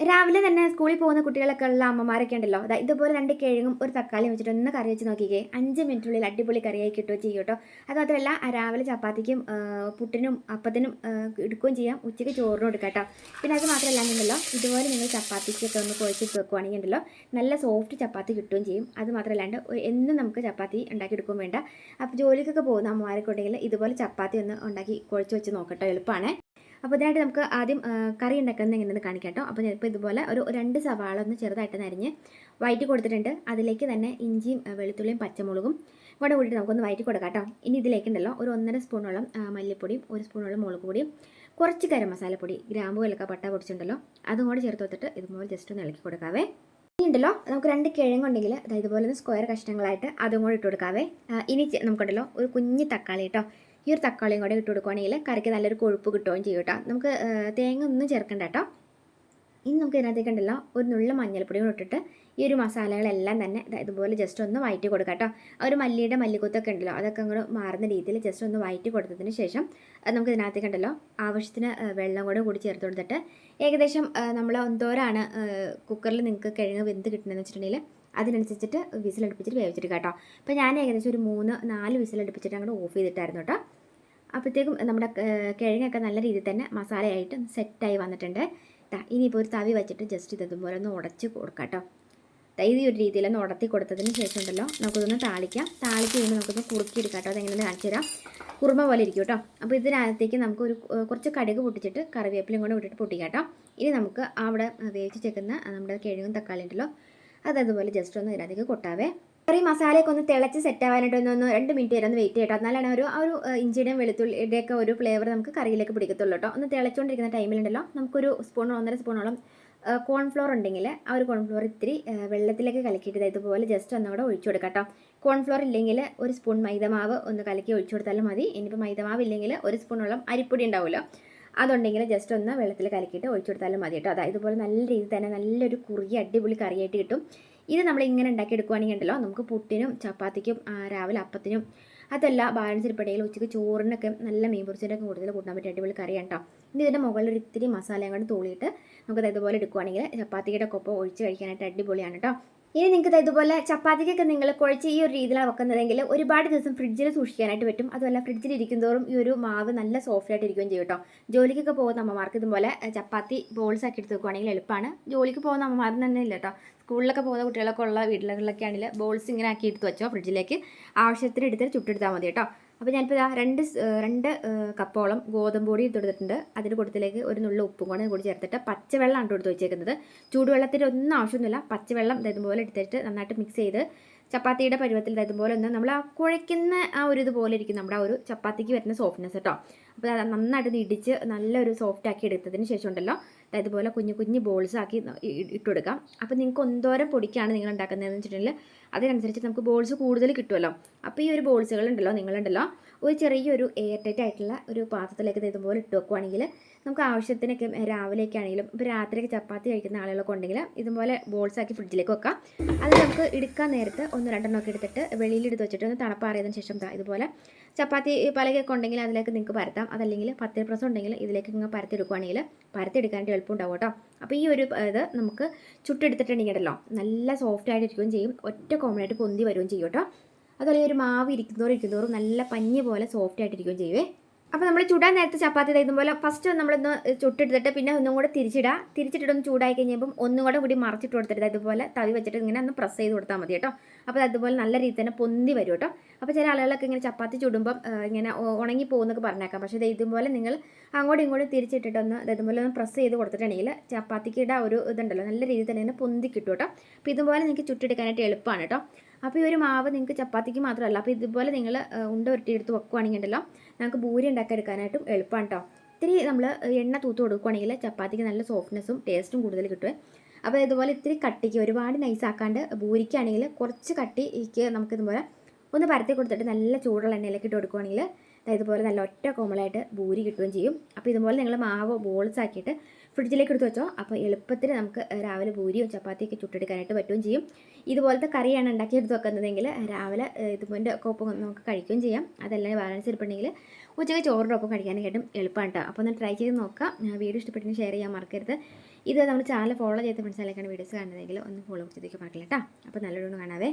രാവിലെ തന്നെ സ്കൂളിൽ പോകുന്ന കുട്ടികളൊക്കെ ഉള്ള അമ്മമാരൊക്കെ ഉണ്ടല്ലോ. ഇതുപോലെ 2 കിഴങ്ങും ഒരു തക്കാളിയും വെച്ചിട്ട് ഒന്ന് കറി വെച്ച് നോക്കിക്കേ. 5 മിനിറ്റിനുള്ളിൽ അടിപൊളി കറിയായി കിട്ടുകയോ ചെയ്യും കേട്ടോ. അത് മാത്രമല്ല രാവിലെ ചപ്പാത്തിക്കും പുട്ടിനും അപ്പത്തിനും എടുക്കുകയും ചെയ്യാം. ഉച്ചയ്ക്ക് ചോറിനും എടുക്കാം കേട്ടോ. പിന്നെ അത് മാത്രമല്ലാന്നുണ്ടല്ലോ, ഇതുപോലെ നിങ്ങൾ ചപ്പാത്തിക്കൊക്കെ ഒന്ന് കുഴച്ചിട്ട് വെക്കുകയാണെങ്കിൽ ഉണ്ടല്ലോ നല്ല സോഫ്റ്റ് ചപ്പാത്തി കിട്ടുകയും ചെയ്യും. അത് മാത്രമല്ലാണ്ട് എന്നും നമുക്ക് ചപ്പാത്തി ഉണ്ടാക്കിയെടുക്കുകയും വേണ്ട. അപ്പോൾ ജോലിക്കൊക്കെ പോകുന്ന അമ്മമാരൊക്കെ ഉണ്ടെങ്കിൽ ഇതുപോലെ ചപ്പാത്തി ഒന്ന് ഉണ്ടാക്കി കുഴച്ച് വെച്ച് നോക്കട്ടോ, എളുപ്പമാണ്. അപ്പോൾ ഇതിനായിട്ട് നമുക്ക് ആദ്യം കറി ഉണ്ടാക്കുന്നത് എങ്ങനെയെന്ന് കാണിക്കാം കേട്ടോ. അപ്പോൾ ഞാനിപ്പോൾ ഇതുപോലെ ഒരു 2 സവാള ഒന്ന് ചെറുതായിട്ട് നരിഞ്ഞ് വഴറ്റി കൊടുത്തിട്ടുണ്ട്. അതിലേക്ക് തന്നെ ഇഞ്ചിയും വെളുത്തുള്ളിയും പച്ചമുളകും കൂടെ കൂടിയിട്ട് നമുക്കൊന്ന് വഴറ്റി കൊടുക്കാം കേട്ടോ. ഇനി ഇതിലേക്കുണ്ടല്ലോ ഒരു 1.5 സ്പൂണോളം മല്ലിപ്പൊടിയും 1 സ്പൂണോളം മുളക് പൊടിയും കുറച്ച് ഗരം മസാലപ്പൊടി, ഗ്രാമ്പു ഏലക്ക പട്ട പൊടിച്ചിട്ടുണ്ടല്ലോ അതും കൂടെ ചേർത്ത് കൊടുത്തിട്ട് ഇതുപോലെ ജസ്റ്റ് ഒന്ന് ഇളക്കി കൊടുക്കാവേ. ഇനി ഉണ്ടല്ലോ നമുക്ക് 2 കിഴങ്ങുണ്ടെങ്കിൽ ഇതുപോലെ ഒന്ന് സ്ക്വയർ കഷ്ണങ്ങളായിട്ട് അതും കൂടെ ഇട്ട് കൊടുക്കാവേ. ഇനി നമുക്കുണ്ടല്ലോ ഒരു കുഞ്ഞ് തക്കാളി കേട്ടോ. ഈ ഒരു തക്കാളിയും കൂടെ ഇട്ട് കൊടുക്കുകയാണെങ്കിൽ കറിക്ക് നല്ലൊരു കൊഴുപ്പ് കിട്ടുകയും ചെയ്യും കേട്ടോ. നമുക്ക് തേങ്ങ ഒന്നും ചേർക്കണ്ട കേട്ടോ. ഇനി നമുക്ക് ഇതിനകത്തേക്ക് ഉണ്ടല്ലോ ഒരു നുള്ള മഞ്ഞൾപ്പൊടിയും ഇട്ടിട്ട് ഈ ഒരു മസാലകളെല്ലാം തന്നെ ഇതുപോലെ ജസ്റ്റ് ഒന്ന് വഴറ്റി കൊടുക്കാം കേട്ടോ. ആ ഒരു മല്ലിയുടെ മല്ലിക്കുത്തൊക്കെ ഉണ്ടല്ലോ അതൊക്കെ അങ്ങോട്ട് മാറുന്ന രീതിയിൽ ജസ്റ്റ് ഒന്ന് വഴറ്റി കൊടുത്തതിന് ശേഷം നമുക്ക് ഇതിനകത്തേക്ക് ഉണ്ടല്ലോ ആവശ്യത്തിന് വെള്ളം കൂടി ചേർത്ത് കൊടുത്തിട്ട് ഏകദേശം നമ്മൾ എന്തോരാണ് കുക്കറിൽ നിങ്ങൾക്ക് കിഴങ്ങ് വെന്ത് കിട്ടണമെന്ന് വെച്ചിട്ടുണ്ടെങ്കിൽ അതിനനുസരിച്ചിട്ട് വിസിലടുപ്പിച്ചിട്ട് വേവിച്ചിട്ട് കേട്ടോ. അപ്പോൾ ഞാൻ ഏകദേശം ഒരു 3-4 വിസിലടുപ്പിച്ചിട്ട് അങ്ങോട്ട് ഓഫ് ചെയ്തിട്ടായിരുന്നു കേട്ടോ. അപ്പോഴത്തേക്കും നമ്മുടെ കിഴങ്ങൊക്കെ നല്ല രീതിയിൽ തന്നെ മസാലയായിട്ട് സെറ്റായി വന്നിട്ടുണ്ട്. ഇനിയിപ്പോൾ ഒരു തവി വെച്ചിട്ട് ജസ്റ്റ് ഇതുപോലെ ഒന്ന് ഉടച്ച് കൊടുക്കാം കേട്ടോ. ഈ ഒരു രീതിയിലൊന്ന് ഉടത്തി കൊടുത്തതിന് ശേഷം ഉണ്ടല്ലോ നമുക്കിതൊന്ന് താളിക്കാം. താളിച്ച് കഴിയുമ്പോൾ നമുക്കൊന്ന് കുറുക്കിയെടുക്കാം കേട്ടോ. അതെങ്ങനെയൊന്ന് കാണിച്ചു തരാം. കുറുമ പോലെ ഇരിക്കും കേട്ടോ. അപ്പോൾ ഇതിനകത്തേക്ക് നമുക്ക് കുറച്ച് കടുക് പൊട്ടിച്ചിട്ട് കറിവേപ്പിലയും കൂടെ ഇട്ടിട്ട് പൊട്ടിക്കാം കേട്ടോ. ഇനി നമുക്ക് അവിടെ വേവിച്ച് ചേക്കുന്ന നമ്മുടെ കിഴങ്ങും തക്കാളി ഉണ്ടല്ലോ അതുപോലെ ജസ്റ്റ് ഒന്ന് ഇതിനകത്തേക്ക് കൊട്ടാവേ. കറി മസാലയൊക്കെ ഒന്ന് തിളച്ച് സെറ്റ് ആവാനായിട്ട് ഒന്ന് 2 മിനിറ്റ് വരെ ഒന്ന് വെയിറ്റ് ചെയ്യട്ടോ. എന്നാലാണ് ഒരു ഇഞ്ചിയുടെയും വെളുത്തുള്ളിയുടെയൊക്കെ ഒരു ഫ്ലേവർ നമുക്ക് കറിയിലേക്ക് പിടിക്കത്തുള്ളൂ കേട്ടോ. ഒന്ന് തിളച്ചുകൊണ്ടിരിക്കുന്ന ടൈമിലുണ്ടല്ലോ നമുക്കൊരു 1.5 സ്പൂണോളം കോൺഫ്ലോർ ഉണ്ടെങ്കിൽ ആ ഒരു കോൺഫ്ലോർ ഇത്തിരി വെള്ളത്തിലേക്ക് കലക്കിയിട്ട് ഇതുപോലെ ജസ്റ്റ് ഒന്നുകൂടെ ഒഴിച്ചു കൊടുക്കാം കേട്ടോ. കോൺഫ്ലോർ ഇല്ലെങ്കിൽ ഒരു സ്പൂൺ മൈദമാവ് ഒന്ന് കലക്കി ഒഴിച്ചു കൊടുത്താലും മതി. ഇനിയിപ്പോൾ മൈദമാവ് ഇല്ലെങ്കിൽ 1 സ്പൂണോളം അരിപ്പൊടി ഉണ്ടാവുമല്ലോ അതുണ്ടെങ്കിൽ ജസ്റ്റ് ഒന്ന് വെള്ളത്തിൽ കലക്കിയിട്ട് ഒഴിച്ചു കൊടുത്താലും മതി കേട്ടോ. ഇതുപോലെ നല്ല രീതിയിൽ തന്നെ നല്ലൊരു കുറുകിയ അടിപൊളി കറിയായിട്ട് കിട്ടും. ഇത് നമ്മൾ ഇങ്ങനെ ഉണ്ടാക്കിയെടുക്കുകയാണെങ്കിൽ ഉണ്ടല്ലോ നമുക്ക് പുട്ടിനും ചപ്പാത്തിക്കും രാവിലെ അപ്പത്തിനും അതല്ല ബാലൻസ് ഇരിപ്പടയിൽ ഉച്ചയ്ക്ക് ചോറിനൊക്കെ നല്ല മീൻ പൊരിച്ചതിൻ്റെ കൂടുതൽ കൂട്ടാൻ പറ്റിയ അടിപൊളി കറിയാണ് കേട്ടോ. ഇനി ഇതിൻ്റെ മുകളിൽ ഒരു ഇത്തിരി മസാലയും കൊണ്ട് തൂളിയിട്ട് നമുക്കത് ഇതുപോലെ എടുക്കുകയാണെങ്കിൽ ചപ്പാത്തിയുടെ ഒപ്പം ഒഴിച്ച് കഴിക്കാനായിട്ട് അടിപൊളിയാണ് കേട്ടോ. ഇനി നിങ്ങൾക്ക് ഇതുപോലെ ചപ്പാത്തിക്കൊക്കെ നിങ്ങൾ കുഴച്ച് ഈ ഒരു രീതിയിലാണ് വെക്കുന്നതെങ്കിൽ ഒരുപാട് ദിവസം ഫ്രിഡ്ജിൽ സൂക്ഷിക്കാനായിട്ട് പറ്റും. അതുമല്ല ഫ്രിഡ്ജിൽ ഇരിക്കുന്തോറും ഈ ഒരു മാവ് നല്ല സോഫ്റ്റ് ആയിട്ട് ഇരിക്കുകയും ചെയ്യും കേട്ടോ. ജോലിക്കൊക്കെ പോകുന്ന അമ്മമാർക്ക് ഇതുപോലെ ചപ്പാത്തി ബോൾസ് ആക്കി എടുത്ത് വെക്കുകയാണെങ്കിൽ എളുപ്പമാണ്. ജോലിക്ക് പോകുന്ന അമ്മമാർ തന്നെ ഇല്ല കേട്ടോ. സ്കൂളിലൊക്കെ പോകുന്ന കുട്ടികളൊക്കെ ഉള്ള വീട്ടിലൊക്കെ ആണെങ്കിൽ ബോൾസ് ഇങ്ങനെ ആക്കി എടുത്ത് വെച്ചോ ഫ്രിഡ്ജിലേക്ക് ആവശ്യത്തിന് എടുത്തിട്ട് ചുട്ടെടുത്താൽ മതി കേട്ടോ. അപ്പോൾ ഞാനിപ്പോൾ ഇതാ 2 കപ്പോളം ഗോതമ്പ് പൊടി എടുത്തിട്ടുണ്ട്. അതിൻ്റെ കൂട്ടത്തിലേക്ക് ഒരു നുള്ള ഉപ്പും കൂടി ചേർത്തിട്ട് പച്ചവെള്ളമാണ് എടുത്ത് വെച്ചേക്കുന്നത്. ചൂടുവെള്ളത്തിൻ്റെ ഒന്നും ആവശ്യമൊന്നുമില്ല. പച്ചവെള്ളം ഇതുപോലെ എടുത്തിട്ട് നന്നായിട്ട് മിക്സ് ചെയ്ത് ചപ്പാത്തിയുടെ പരുവത്തിൽ ഇതുപോലെ ഒന്ന് നമ്മൾ കുഴയ്ക്കുന്ന ആ ഒരു ഇതുപോലെ ഇരിക്കും നമ്മുടെ ആ ഒരു ചപ്പാത്തിക്ക് വരുന്ന സോഫ്റ്റ്നെസ് കേട്ടോ. അപ്പോൾ അത് നന്നായിട്ട് ഇടിച്ച് നല്ലൊരു സോഫ്റ്റ് ആക്കി എടുത്തതിന് ശേഷം ഉണ്ടല്ലോ ഇതുപോലെ കുഞ്ഞു ബോൾസ് ആക്കി ഇട്ട് കൊടുക്കാം. അപ്പോൾ നിങ്ങൾക്ക് എന്തോരം പൊടിക്കാണ് നിങ്ങൾ ഉണ്ടാക്കുന്നതെന്ന് വെച്ചിട്ടുണ്ടെങ്കിൽ അതിനനുസരിച്ച് നമുക്ക് ബോൾസ് കൂടുതൽ കിട്ടുമല്ലോ. അപ്പോൾ ഈ ഒരു ബോൾസുകൾ ഉണ്ടല്ലോ നിങ്ങളുണ്ടല്ലോ ഒരു ചെറിയൊരു എയർ ടൈറ്റ് ആയിട്ടുള്ള ഒരു പാത്രത്തിലേക്ക് ഇതുപോലെ ഇട്ട് വെക്കുകയാണെങ്കിൽ നമുക്ക് ആവശ്യത്തിനൊക്കെ രാവിലെയൊക്കെ ആണെങ്കിലും ഇപ്പോൾ രാത്രിയൊക്കെ ചപ്പാത്തി കഴിക്കുന്ന ആളുകളൊക്കെ ഉണ്ടെങ്കിൽ ഇതുപോലെ ബോൾസ് ആക്കി ഫ്രിഡ്ജിലേക്ക് വെക്കാം. അത് നമുക്ക് എടുക്കാൻ നേരത്ത് 1-2 ഒക്കെ എടുത്തിട്ട് വെളിയിലെടുത്ത് വെച്ചിട്ട് ഒന്ന് തണുപ്പാറിയതിന് ശേഷം ഇതുപോലെ ചപ്പാത്തി പലകൊക്കെ ഉണ്ടെങ്കിൽ അതിലേക്ക് നിങ്ങൾക്ക് പരത്താം. അതല്ലെങ്കിൽ പത്തിരി പ്രസം ഉണ്ടെങ്കിൽ ഇതിലേക്ക് നിങ്ങൾ പരത്തിയെടുക്കുകയാണെങ്കിൽ പരത്തിയെടുക്കാനായിട്ട് എളുപ്പമുണ്ടാവും കേട്ടോ. അപ്പോൾ ഈ ഒരു ഇത് നമുക്ക് ചുട്ടെടുത്തിട്ടുണ്ടെങ്കിലോ നല്ല സോഫ്റ്റ് ആയിട്ടിരിക്കുകയും ചെയ്യും. ഒറ്റ കോമണായിട്ട് പൊന്തി വരികയും ചെയ്യും കേട്ടോ. അതുപോലെ ഒരു മാവ് ഇരിക്കുന്നതോറും നല്ല പഞ്ഞി പോലെ സോഫ്റ്റ് ആയിട്ടിരിക്കുകയും ചെയ്യുവേ. അപ്പോൾ നമ്മൾ ചുടാൻ നേരത്തെ ചപ്പാത്തി ഇതുപോലെ ഫസ്റ്റ് നമ്മളൊന്ന് ചുട്ടെടുത്തിട്ട് പിന്നെ ഒന്നും കൂടെ തിരിച്ചിട്ടൊന്ന് ചൂടായി കഴിഞ്ഞപ്പോൾ ഒന്നും കൂടി മറിച്ചിട്ട് കൊടുത്തിട്ട് ഇതുപോലെ തവി വെച്ചിട്ട് ഇങ്ങനെ ഒന്ന് പ്രസ് ചെയ്ത് കൊടുത്താൽ മതി കേട്ടോ. അപ്പോൾ അതുപോലെ നല്ല രീതിയിൽ തന്നെ പൊന്തി വരും കേട്ടോ. അപ്പോൾ ചില ആളുകളൊക്കെ ഇങ്ങനെ ചപ്പാത്തി ചുടുമ്പം ഇങ്ങനെ ഉണങ്ങി പോകുന്നൊക്കെ പറഞ്ഞേക്കാം. പക്ഷേ ഇതുപോലെ നിങ്ങൾ അങ്ങോട്ടും ഇങ്ങോട്ടും തിരിച്ചിട്ടിട്ടൊന്ന് ഇതുപോലെ ഒന്ന് പ്രസ് ചെയ്ത് കൊടുത്തിട്ടുണ്ടെങ്കിൽ ചപ്പാത്തിക്കിടെ ഒരു ഇതുണ്ടല്ലോ നല്ല രീതിയിൽ തന്നെ പൊന്തി കിട്ടും കേട്ടോ. അപ്പോൾ ഇതുപോലെ നിങ്ങൾക്ക് ചുട്ടെടുക്കാനായിട്ട് എളുപ്പമാണ് കേട്ടോ. അപ്പോൾ ഈ ഒരു മാവ് നിങ്ങൾക്ക് ചപ്പാത്തിക്ക് മാത്രമല്ല അപ്പോൾ ഇതുപോലെ നിങ്ങൾ ഉണ്ട ഉരുട്ടിയെടുത്ത് വെക്കുകയാണെങ്കിൽ ഉണ്ടല്ലോ നമുക്ക് ഭൂരി ഉണ്ടാക്കിയെടുക്കാനായിട്ടും എളുപ്പമാണ് കേട്ടോ. ഇത്തിരി നമ്മൾ എണ്ണ തൂത്ത് കൊടുക്കുകയാണെങ്കിൽ ചപ്പാത്തിക്ക് നല്ല സോഫ്റ്റ്നെസ്സും ടേസ്റ്റും കൂടുതൽ കിട്ടുമേ. അപ്പോൾ ഇതുപോലെ ഇത്തിരി കട്ടിക്ക് ഒരുപാട് നൈസാക്കാണ്ട് ഭൂരിക്കാണെങ്കിൽ കുറച്ച് കട്ടിക്ക് നമുക്കിതുപോലെ ഒന്ന് പരത്തി കൊടുത്തിട്ട് നല്ല ചൂടുള്ള എണ്ണയിലേക്ക് ഇട്ട് കൊടുക്കുകയാണെങ്കിൽ ഇതുപോലെ നല്ല ഒറ്റ കോമളായിട്ട് ഭൂരി കിട്ടുകയും ചെയ്യും. അപ്പോൾ ഇതുപോലെ നിങ്ങൾ മാവ് ബോൾസ് ആക്കിയിട്ട് ഫ്രിഡ്ജിലേക്ക് എടുത്ത് വെച്ചോ. അപ്പോൾ എളുപ്പത്തിൽ നമുക്ക് രാവിലെ പൂരിയോ ചപ്പാത്തിയൊക്കെ ചുട്ടെടുക്കാനായിട്ട് പറ്റുകയും ചെയ്യും. ഇതുപോലത്തെ കറിയാണ് ഉണ്ടാക്കിയെടുത്ത് വെക്കുന്നതെങ്കിൽ രാവിലെ ഇതുപോലെ ഒപ്പം നമുക്ക് കഴിക്കുകയും ചെയ്യാം. അതെല്ലാം ബാലൻസ് ഇരിപ്പുണ്ടെങ്കിൽ ഉച്ചയ്ക്ക് ചോറിൻ്റെ ഒപ്പം കഴിക്കാനായിട്ടും എളുപ്പമാണ് കേട്ടോ. അപ്പോൾ ഒന്ന് ട്രൈ ചെയ്ത് നോക്കാം. വീഡിയോ ഇഷ്ടപ്പെട്ടെങ്കിൽ ഷെയർ ചെയ്യാൻ മറക്കരുത്. ഇത് നമ്മുടെ ചാനൽ ഫോളോ ചെയ്ത ഫ്രണ്ട്സിലേക്കാണ് വീഡിയോസ് കാണുന്നതെങ്കിൽ ഒന്ന് ഫോളോ ചെയ്തേക്ക് മറക്കില്ല കേട്ടോ. അപ്പോൾ നല്ലൊരു കാണാവേ.